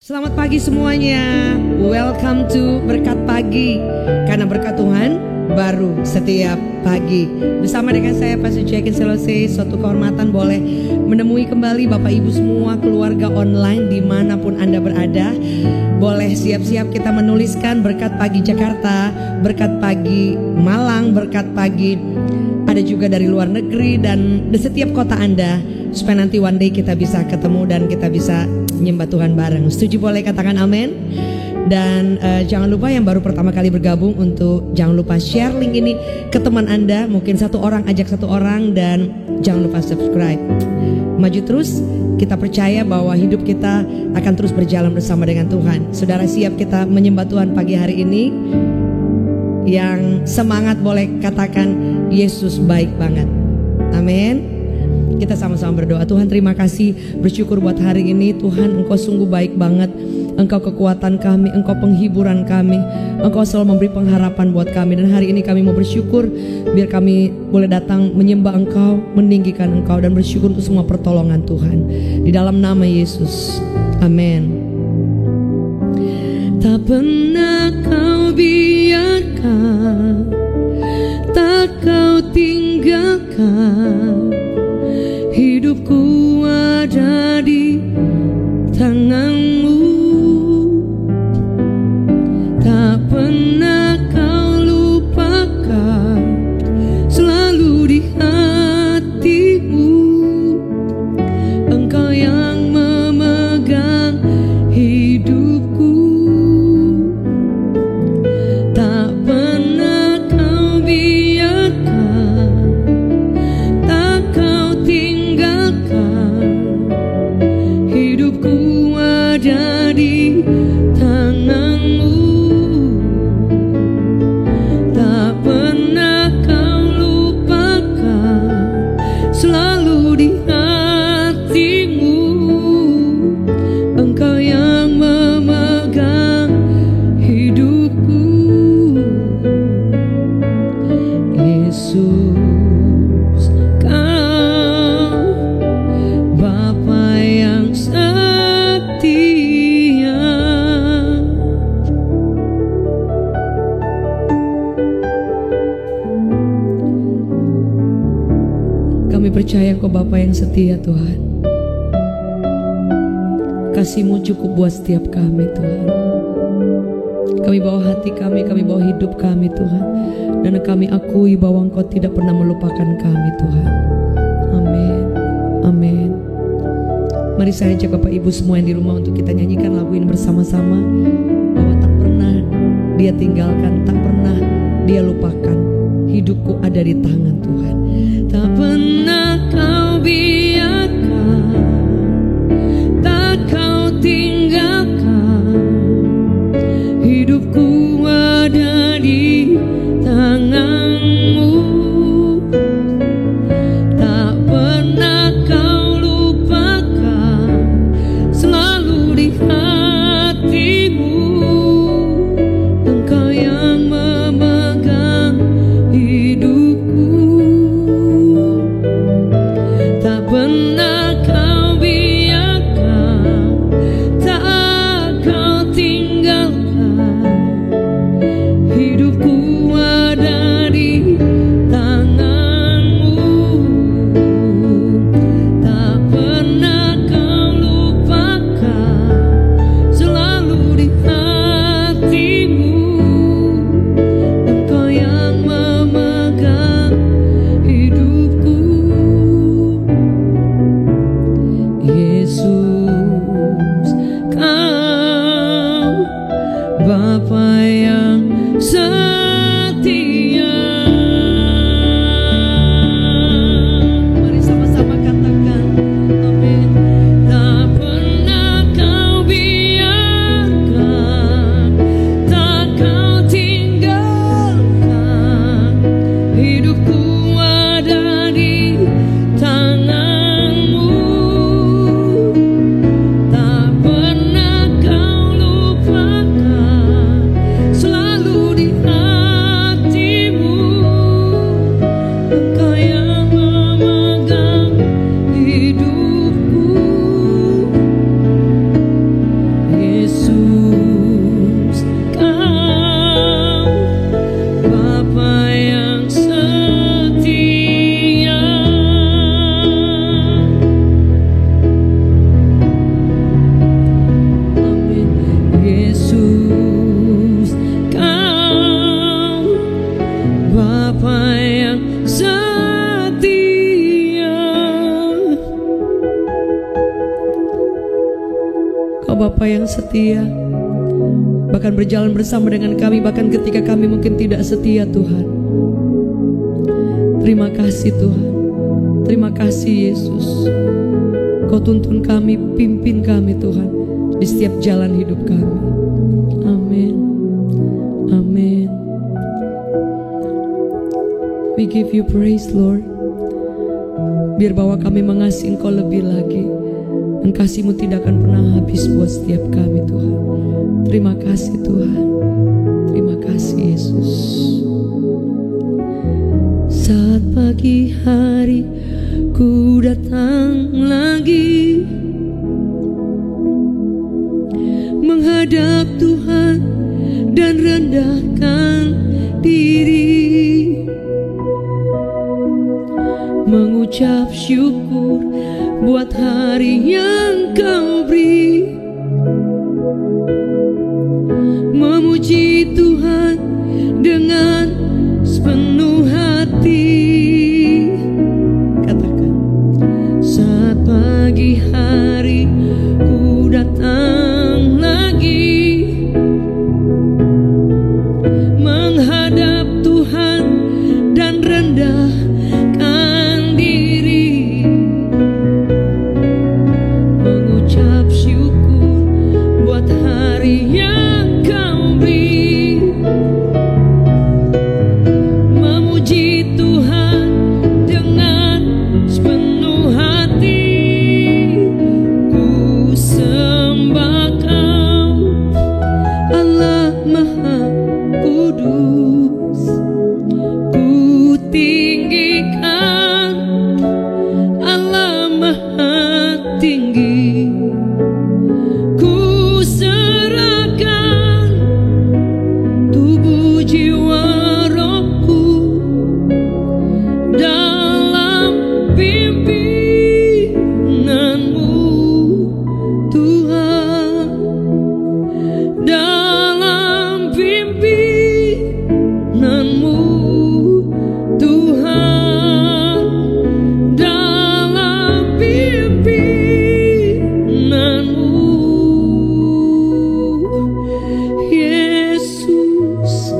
Selamat pagi semuanya. Welcome to Berkat Pagi. Karena berkat Tuhan baru setiap pagi. Bersama dengan saya Pastor Jackie Selose, suatu kehormatan boleh menemui kembali Bapak Ibu semua, keluarga online dimanapun Anda berada. Boleh siap-siap kita menuliskan berkat pagi Jakarta, berkat pagi Malang, berkat pagi ada juga dari luar negeri dan di setiap kota Anda, supaya nanti one day kita bisa ketemu dan kita bisa menyembah Tuhan bareng. Setuju boleh katakan amin. Dan jangan lupa yang baru pertama kali bergabung untuk jangan lupa share link ini ke teman Anda. Mungkin satu orang ajak satu orang. Dan jangan lupa subscribe. Maju terus, kita percaya bahwa hidup kita akan terus berjalan bersama dengan Tuhan. Saudara siap kita menyembah Tuhan pagi hari ini? Yang semangat boleh katakan Yesus baik banget. Amin. Kita sama-sama berdoa. Tuhan terima kasih, bersyukur buat hari ini. Tuhan Engkau sungguh baik banget. Engkau kekuatan kami, Engkau penghiburan kami, Engkau selalu memberi pengharapan buat kami. Dan hari ini kami mau bersyukur biar kami boleh datang menyembah Engkau, meninggikan Engkau, dan bersyukur untuk semua pertolongan Tuhan. Di dalam nama Yesus, amin. Tak pernah kau biarkan, tak kau tinggalkan, hidupku ada di tanganmu. Tak pernah kau lupakan, selalu di hatimu. Engkau yang memegang hidupku. Tak pernah kau biarkan, tak kau tinggalkan, hidupku ada di tanganmu. Tak pernah kau lupakan, selalu di hatimu. Engkau yang memegang hidupku. Yesus, Kau Bapa yang setia. Kami percaya Engkau Bapa yang setia Tuhan. Kasih-Mu cukup buat setiap kami Tuhan. Kami bawa hati kami bawa hidup kami Tuhan. Dan kami akui bahwa Engkau tidak pernah melupakan kami Tuhan. Amin. Amin. Mari saya ajak Bapak Ibu semua yang di rumah untuk kita nyanyikan lagu ini bersama-sama. Bahwa tak pernah Dia tinggalkan, tak pernah Dia lupakan. Hidupku ada di tangan Tuhan. Tak pernah kau biarkan, tak kau tinggalkan, hidupku ada di tanganmu. Tak pernah kau lupakan, selalu di hatimu. Engkau yang memegang hidupku. Tak pernah kau biarkan, tak kau tinggalkan, hidupku ada di tanganmu. Tak pernah kau lupakan, selalu di hatimu. Engkau yang memegang hidupku. Yesus, Kau Bapa yang setia. Mari sama-sama katakan amin. Tak pernah kau biarkan, tak kau tinggalkan, hidupku ada di tanganmu. Tak pernah kau lupakan, Bapa yang setia, bahkan berjalan bersama dengan kami bahkan ketika kami mungkin tidak setia Tuhan. Terima kasih Tuhan. Terima kasih Yesus. Kau tuntun kami, pimpin kami Tuhan di setiap jalan hidup kami. Amin. Amin. We give you praise Lord. Biar bahwa kami mengasihi Engkau lebih lagi, dan kasih-Mu tidak akan pernah habis buat setiap kami Tuhan. Terima kasih Tuhan. Terima kasih Yesus. Saat pagi hari ku datang lagi menghadap Tuhan dan rendahkan diri, mengucap syukur buat hari yang Kau beri, memuji Tuhan dengan sepenuh hati. Katakan, saat pagi hari ku datang lagi menghadap Tuhan dan rendahkan diri, mengucap syukur buat hari yang Kau beri, memuji Tuhan dengan sepenuh hati. Ku sembah Kau, Allah Maha Kudus. Ku tinggikan Allah Maha Tinggi. Ku serahkan tubuh jiwa rohku dalam pimpinanmu Tuhan, dalam pimpinanmu Tuhan, dalam pimpinanmu Yesus.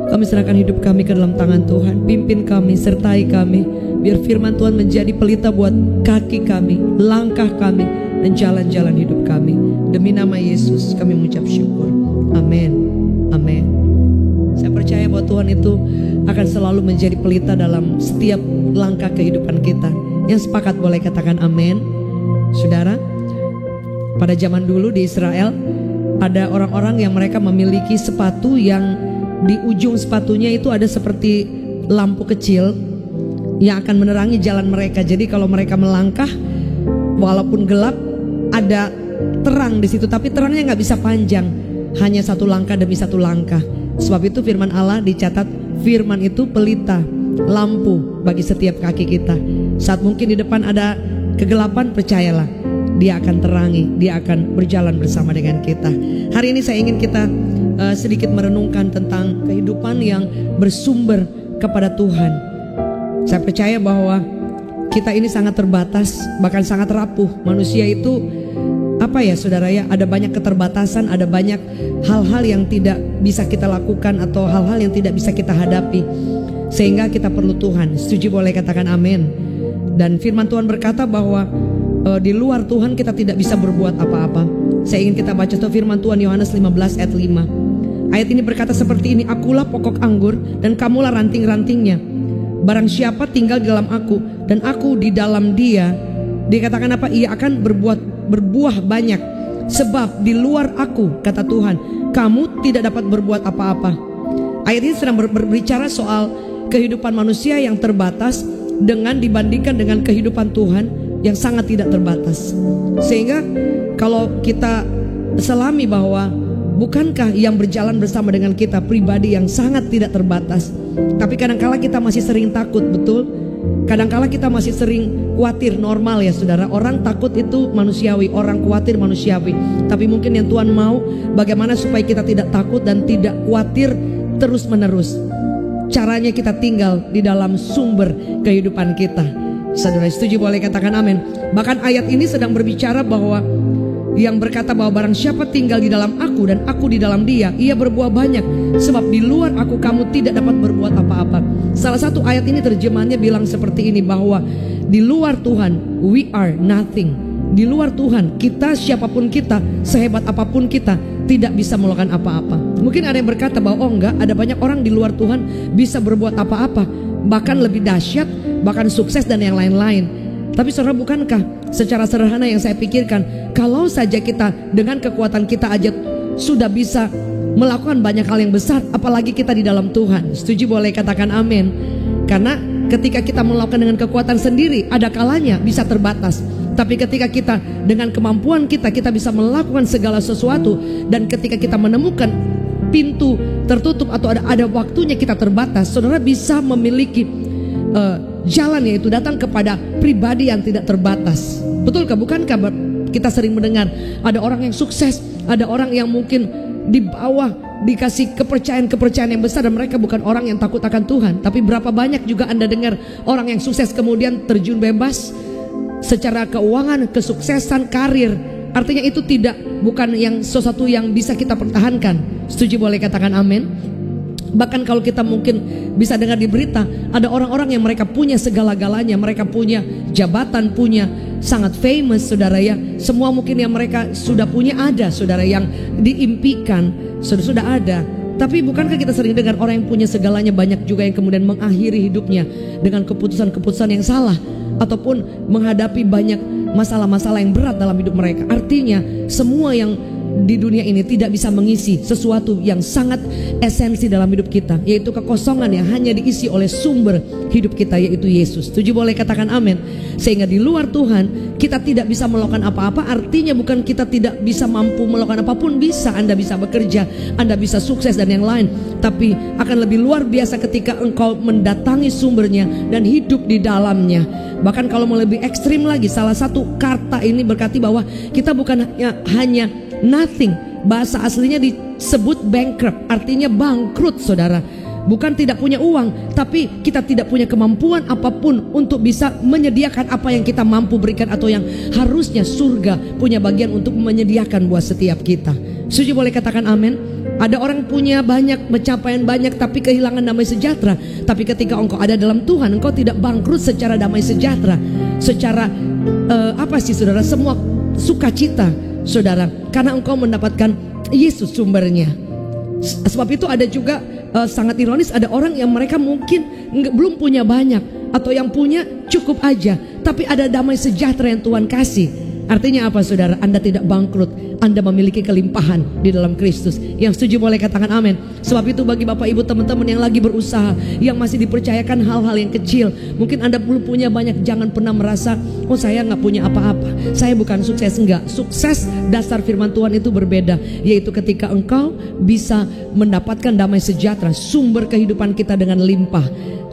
Kami serahkan hidup kami ke dalam tangan Tuhan. Pimpin kami, sertai kami. Biar firman Tuhan menjadi pelita buat kaki kami, langkah kami, dan jalan-jalan hidup kami. Demi nama Yesus kami mengucap syukur. Amin. Amin. Saya percaya bahwa Tuhan itu akan selalu menjadi pelita dalam setiap langkah kehidupan kita. Yang sepakat boleh katakan amin. Saudara, pada zaman dulu di Israel ada orang-orang yang mereka memiliki sepatu yang di ujung sepatunya itu ada seperti lampu kecil yang akan menerangi jalan mereka. Jadi kalau mereka melangkah, walaupun gelap, ada terang di situ, tapi terangnya nggak bisa panjang, hanya satu langkah demi satu langkah. Sebab itu firman Allah dicatat, firman itu pelita, lampu bagi setiap kaki kita. Saat mungkin di depan ada kegelapan, percayalah, Dia akan terangi, Dia akan berjalan bersama dengan kita. Hari ini saya ingin kita sedikit merenungkan tentang kehidupan yang bersumber kepada Tuhan. Saya percaya bahwa kita ini sangat terbatas, bahkan sangat rapuh. Manusia itu apa ya saudara ya, ada banyak keterbatasan, ada banyak hal-hal yang tidak bisa kita lakukan atau hal-hal yang tidak bisa kita hadapi, sehingga kita perlu Tuhan. Setuju boleh katakan amin. Dan firman Tuhan berkata bahwa di luar Tuhan kita tidak bisa berbuat apa-apa. Saya ingin kita baca tuh firman Tuhan Yohanes 15 ayat 5. Ayat ini berkata seperti ini, akulah pokok anggur dan kamulah ranting-rantingnya. Barang siapa tinggal di dalam aku dan aku di dalam dia, dikatakan apa? Ia akan berbuah banyak. Sebab di luar aku, kata Tuhan, kamu tidak dapat berbuat apa-apa. Ayat ini sedang berbicara soal kehidupan manusia yang terbatas dengan dibandingkan dengan kehidupan Tuhan yang sangat tidak terbatas. Sehingga kalau kita selami bahwa bukankah yang berjalan bersama dengan kita pribadi yang sangat tidak terbatas, tapi kadangkala kita masih sering takut, betul? Kadangkala kita masih sering khawatir, normal ya saudara. Orang takut itu manusiawi, orang khawatir manusiawi. Tapi mungkin yang Tuhan mau bagaimana supaya kita tidak takut dan tidak khawatir terus menerus. Caranya kita tinggal di dalam sumber kehidupan kita. Saudara setuju boleh katakan amin. Bahkan ayat ini sedang berbicara bahwa yang berkata bahwa barang siapa tinggal di dalam aku dan aku di dalam dia, ia berbuah banyak. Sebab di luar aku kamu tidak dapat berbuat apa-apa. Salah satu ayat ini terjemahannya bilang seperti ini, bahwa di luar Tuhan we are nothing. Di luar Tuhan kita, siapapun kita, sehebat apapun kita, tidak bisa melakukan apa-apa. Mungkin ada yang berkata bahwa oh enggak, ada banyak orang di luar Tuhan bisa berbuat apa-apa, bahkan lebih dahsyat, bahkan sukses dan yang lain-lain. Tapi saudara, bukankah secara sederhana yang saya pikirkan, kalau saja kita dengan kekuatan kita aja sudah bisa melakukan banyak hal yang besar, apalagi kita di dalam Tuhan. Setuju boleh katakan amin. Karena ketika kita melakukan dengan kekuatan sendiri, ada kalanya bisa terbatas. Tapi ketika kita dengan kemampuan kita, kita bisa melakukan segala sesuatu. Dan ketika kita menemukan pintu tertutup atau ada waktunya kita terbatas, saudara bisa memiliki jalan, yaitu datang kepada pribadi yang tidak terbatas. Betulkah? Bukankah kita sering mendengar ada orang yang sukses, ada orang yang mungkin di bawah dikasih kepercayaan yang besar dan mereka bukan orang yang takut akan Tuhan. Tapi berapa banyak juga Anda dengar orang yang sukses kemudian terjun bebas secara keuangan, kesuksesan, karir. Artinya itu bukan yang sesuatu yang bisa kita pertahankan. Setuju boleh katakan amin. Bahkan kalau kita mungkin bisa dengar di berita, ada orang-orang yang mereka punya segala-galanya, mereka punya jabatan, punya sangat famous, saudara ya. Semua mungkin yang mereka sudah punya ada, saudara, yang diimpikan sudah ada. Tapi bukankah kita sering dengar orang yang punya segalanya banyak juga yang kemudian mengakhiri hidupnya dengan keputusan-keputusan yang salah, ataupun menghadapi banyak masalah-masalah yang berat dalam hidup mereka. Artinya semua yang di dunia ini tidak bisa mengisi sesuatu yang sangat esensi dalam hidup kita, yaitu kekosongan yang hanya diisi oleh sumber hidup kita, yaitu Yesus. Setuju boleh katakan amin. Sehingga di luar Tuhan kita tidak bisa melakukan apa-apa. Artinya bukan kita tidak bisa mampu melakukan apapun. Bisa, Anda bisa bekerja, Anda bisa sukses dan yang lain. Tapi akan lebih luar biasa ketika engkau mendatangi sumbernya dan hidup di dalamnya. Bahkan kalau mau lebih ekstrim lagi, salah satu kata ini berkati bahwa kita bukan hanya nothing. Bahasa aslinya disebut bankrupt, artinya bangkrut, saudara. Bukan tidak punya uang, tapi kita tidak punya kemampuan apapun untuk bisa menyediakan apa yang kita mampu berikan, atau yang harusnya surga punya bagian untuk menyediakan buat setiap kita. Setuju boleh katakan amin. Ada orang punya banyak, pencapaian banyak, tapi kehilangan damai sejahtera. Tapi ketika engkau ada dalam Tuhan, engkau tidak bangkrut secara damai sejahtera, secara saudara, semua sukacita, saudara, karena engkau mendapatkan Yesus sumbernya. Sebab itu ada juga sangat ironis, ada orang yang mereka mungkin belum punya banyak, atau yang punya cukup aja, tapi ada damai sejahtera yang Tuhan kasih. Artinya apa, saudara? Anda tidak bangkrut, Anda memiliki kelimpahan di dalam Kristus. Yang setuju boleh katakan amin. Sebab itu bagi Bapak Ibu, teman-teman yang lagi berusaha, yang masih dipercayakan hal-hal yang kecil, mungkin Anda belum punya banyak, jangan pernah merasa oh saya nggak punya apa-apa, saya bukan sukses. Enggak, sukses dasar firman Tuhan itu berbeda, yaitu ketika engkau bisa mendapatkan damai sejahtera, sumber kehidupan kita dengan limpah,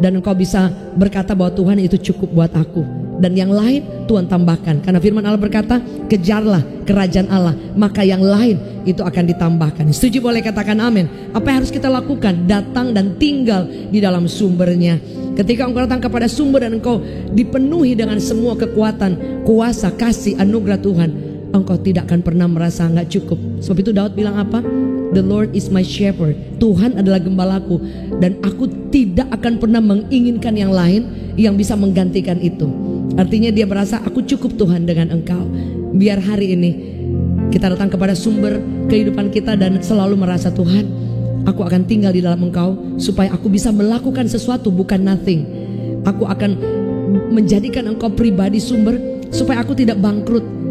dan engkau bisa berkata bahwa Tuhan itu cukup buat aku, dan yang lain Tuhan tambahkan. Karena firman Allah berkata, kejarlah kerajaan Allah, maka yang lain itu akan ditambahkan. Setuju boleh katakan amin. Apa yang harus kita lakukan? Datang dan tinggal di dalam sumbernya. Ketika engkau datang kepada sumber dan engkau dipenuhi dengan semua kekuatan, kuasa, kasih, anugerah Tuhan, engkau tidak akan pernah merasa nggak cukup. Sebab itu Daud bilang apa? The Lord is my shepherd. Tuhan adalah gembalaku, dan aku tidak akan pernah menginginkan yang lain yang bisa menggantikan itu. Artinya dia merasa aku cukup Tuhan dengan engkau. Biar hari ini kita datang kepada sumber kehidupan kita dan selalu merasa, Tuhan, aku akan tinggal di dalam engkau, supaya aku bisa melakukan sesuatu, bukan nothing. Aku akan menjadikan engkau pribadi sumber, supaya aku tidak bangkrut,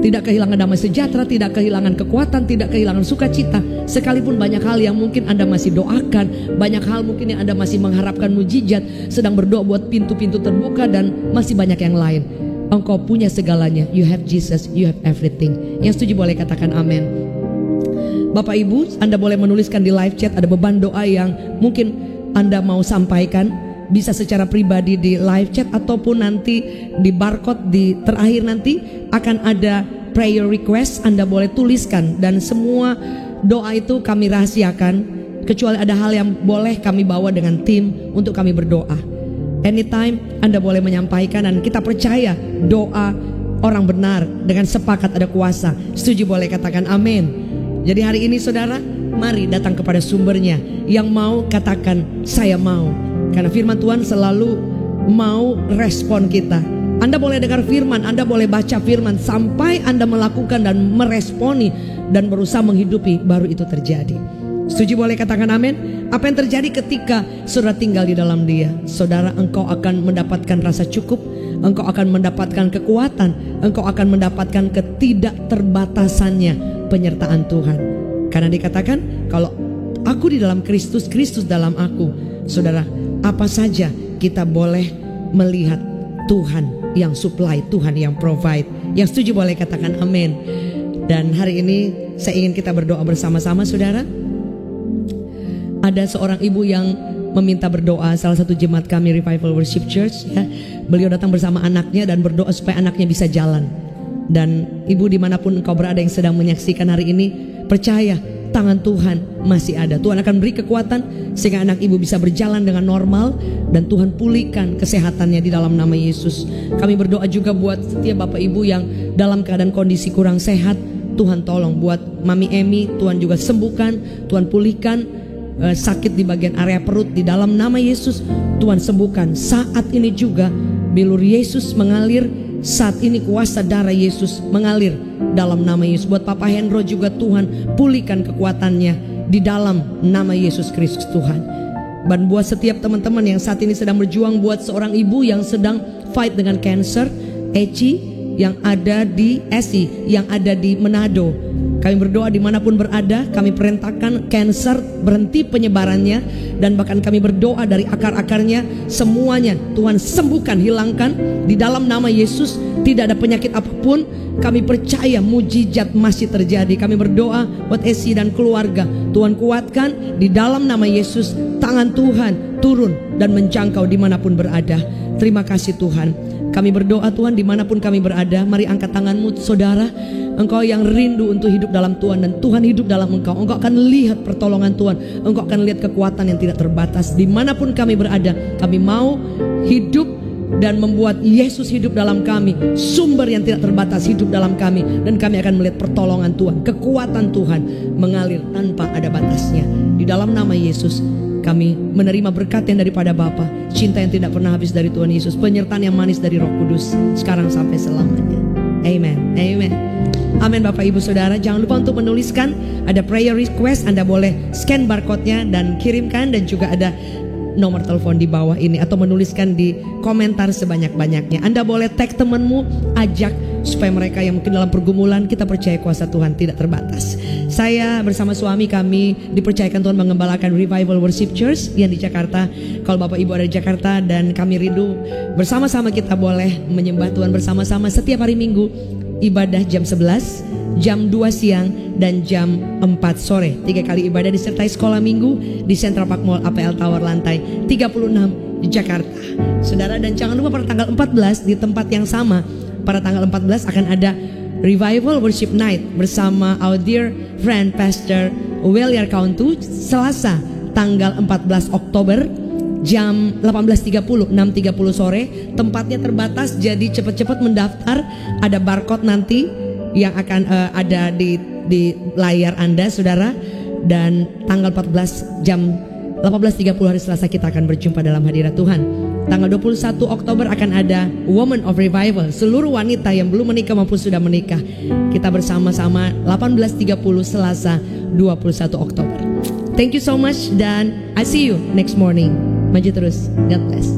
tidak kehilangan damai sejahtera, tidak kehilangan kekuatan, tidak kehilangan sukacita. Sekalipun banyak hal yang mungkin Anda masih doakan, banyak hal mungkin yang Anda masih mengharapkan mujizat, sedang berdoa buat pintu-pintu terbuka, dan masih banyak yang lain. Engkau punya segalanya. You have Jesus, you have everything. Yang setuju boleh katakan amin. Bapak Ibu, Anda boleh menuliskan di live chat, ada beban doa yang mungkin Anda mau sampaikan. Bisa secara pribadi di live chat, ataupun nanti di barcode di terakhir nanti akan ada prayer request. Anda boleh tuliskan, dan semua doa itu kami rahasiakan, kecuali ada hal yang boleh kami bawa dengan tim untuk kami berdoa. Anytime Anda boleh menyampaikan, dan kita percaya doa orang benar dengan sepakat ada kuasa. Setuju boleh katakan amin. Jadi hari ini saudara, mari datang kepada sumbernya. Yang mau katakan saya mau. Karena firman Tuhan selalu mau respon kita. Anda boleh dengar firman, Anda boleh baca firman, sampai Anda melakukan dan meresponi dan berusaha menghidupi, baru itu terjadi. Setuju boleh katakan amin. Apa yang terjadi ketika saudara tinggal di dalam Dia? Saudara, engkau akan mendapatkan rasa cukup, engkau akan mendapatkan kekuatan, engkau akan mendapatkan ketidakterbatasannya penyertaan Tuhan. Karena dikatakan kalau aku di dalam Kristus, Kristus dalam aku. Saudara, apa saja kita boleh melihat Tuhan yang supply, Tuhan yang provide. Yang setuju boleh katakan amin. Dan hari ini saya ingin kita berdoa bersama-sama saudara. Ada seorang ibu yang meminta berdoa, salah satu jemaat kami Revival Worship Church ya. Beliau datang bersama anaknya dan berdoa supaya anaknya bisa jalan. Dan ibu dimanapun engkau berada yang sedang menyaksikan hari ini, percaya tangan Tuhan masih ada. Tuhan akan beri kekuatan sehingga anak ibu bisa berjalan dengan normal, dan Tuhan pulihkan kesehatannya di dalam nama Yesus. Kami berdoa juga buat setiap bapak ibu yang dalam keadaan kondisi kurang sehat. Tuhan tolong buat Mami Emi, Tuhan juga sembuhkan, Tuhan pulihkan sakit di bagian area perut di dalam nama Yesus. Tuhan sembuhkan saat ini juga. Bilur Yesus mengalir saat ini, kuasa darah Yesus mengalir dalam nama Yesus. Buat Papa Hendro juga Tuhan pulihkan kekuatannya di dalam nama Yesus Kristus Tuhan. Dan buat setiap teman-teman yang saat ini sedang berjuang, buat seorang ibu yang sedang fight dengan cancer, Eci yang ada di Esi, yang ada di Manado, kami berdoa dimanapun berada, kami perintahkan cancer berhenti penyebarannya, dan bahkan kami berdoa dari akar-akarnya semuanya Tuhan sembuhkan, hilangkan di dalam nama Yesus. Tidak ada penyakit apapun. Kami percaya mujizat masih terjadi. Kami berdoa buat Esi dan keluarga, Tuhan kuatkan di dalam nama Yesus. Tangan Tuhan turun dan menjangkau dimanapun berada. Terima kasih Tuhan. Kami berdoa Tuhan dimanapun kami berada. Mari angkat tanganmu saudara. Engkau yang rindu untuk hidup dalam Tuhan, dan Tuhan hidup dalam engkau. Engkau akan lihat pertolongan Tuhan. Engkau akan lihat kekuatan yang tidak terbatas. Dimanapun kami berada, kami mau hidup dan membuat Yesus hidup dalam kami. Sumber yang tidak terbatas hidup dalam kami. Dan kami akan melihat pertolongan Tuhan, kekuatan Tuhan mengalir tanpa ada batasnya. Di dalam nama Yesus kami menerima berkat yang daripada Bapa, cinta yang tidak pernah habis dari Tuhan Yesus, penyertaan yang manis dari Roh Kudus, sekarang sampai selamanya. Amen. Amen. Amin Bapak Ibu Saudara. Jangan lupa untuk menuliskan, ada prayer request, Anda boleh scan barcode-nya dan kirimkan, dan juga ada nomor telepon di bawah ini, atau menuliskan di komentar sebanyak-banyaknya. Anda boleh tag temanmu, ajak supaya mereka yang mungkin dalam pergumulan. Kita percaya kuasa Tuhan tidak terbatas. Saya bersama suami kami dipercayakan Tuhan mengembalakan Revival Worship Church yang di Jakarta. Kalau Bapak Ibu ada di Jakarta dan kami rindu, bersama-sama kita boleh menyembah Tuhan bersama-sama setiap hari Minggu. Ibadah jam 11, jam 2 siang, dan jam 4 sore. 3 kali ibadah disertai sekolah minggu di Central Park Mall APL Tower lantai 36 di Jakarta. Saudara, dan jangan lupa pada tanggal 14 di tempat yang sama, pada tanggal 14 akan ada Revival Worship Night bersama our dear friend Pastor Weliar Kauntu, Selasa tanggal 14 Oktober jam 18.30, 6.30 sore. Tempatnya terbatas, jadi cepat-cepat mendaftar. Ada barcode nanti yang akan ada di layar Anda saudara. Dan tanggal 14 jam 18.30 hari Selasa kita akan berjumpa dalam hadirat Tuhan. Tanggal 21 Oktober akan ada Woman of Revival, seluruh wanita yang belum menikah maupun sudah menikah. Kita bersama-sama 18.30 Selasa 21 Oktober. Thank you so much, dan I see you next morning. Maju terus, God bless.